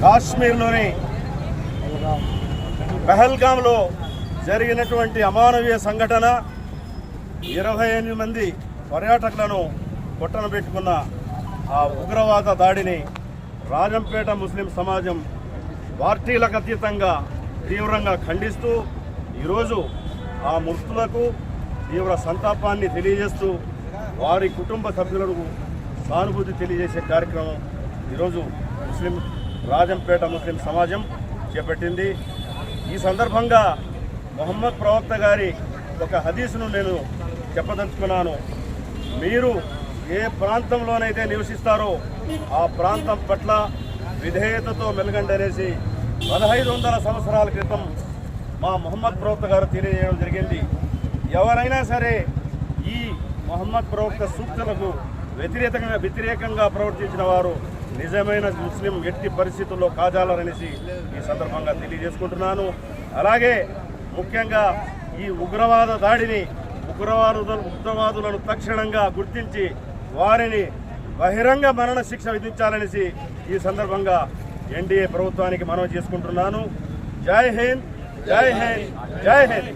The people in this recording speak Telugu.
కాశ్మీర్లోని పహల్గామ్లో జరిగినటువంటి అమానవీయ సంఘటన 28 మంది పర్యాటకులను కొట్టన పెట్టుకున్న ఆ ఉగ్రవాద దాడిని రాజంపేట ముస్లిం సమాజం పార్టీలకు అతీతంగా తీవ్రంగా ఖండిస్తూ ఈరోజు ఆ మృతులకు తీవ్ర సంతాపాన్ని తెలియజేస్తూ వారి కుటుంబ సభ్యులకు సానుభూతి తెలియజేసే కార్యక్రమం ఈరోజు రాజంపేట ముస్లిం సమాజం చేపట్టింది. ఈ సందర్భంగా మొహమ్మద్ ప్రవక్త గారి ఒక హదీసును నేను చెప్పదలుచుకున్నాను. మీరు ఏ ప్రాంతంలోనైతే నివసిస్తారో ఆ ప్రాంతం పట్ల విధేయతతో మెలగండి అనేసి 1500 సంవత్సరాల క్రితం మా మొహమ్మద్ ప్రవక్త గారు తెలియజేయడం జరిగింది. ఎవరైనా సరే ఈ మొహమ్మద్ ప్రవక్త సూక్తులకు వ్యతిరేకంగా ప్రవర్తించిన వారు నిజమైన ముస్లిం ఎట్టి పరిస్థితుల్లో కాజాలనేసి ఈ సందర్భంగా తెలియజేసుకుంటున్నాను. అలాగే ముఖ్యంగా ఈ ఉగ్రవాద దాడిని ఉగ్రవాదులను తక్షణంగా గుర్తించి వారిని బహిరంగ మరణ శిక్ష విధించాలనేసి ఈ సందర్భంగా ఎన్డీఏ ప్రభుత్వానికి మనవి చేసుకుంటున్నాను. జై హింద్, జై హింద్, జై హింద్.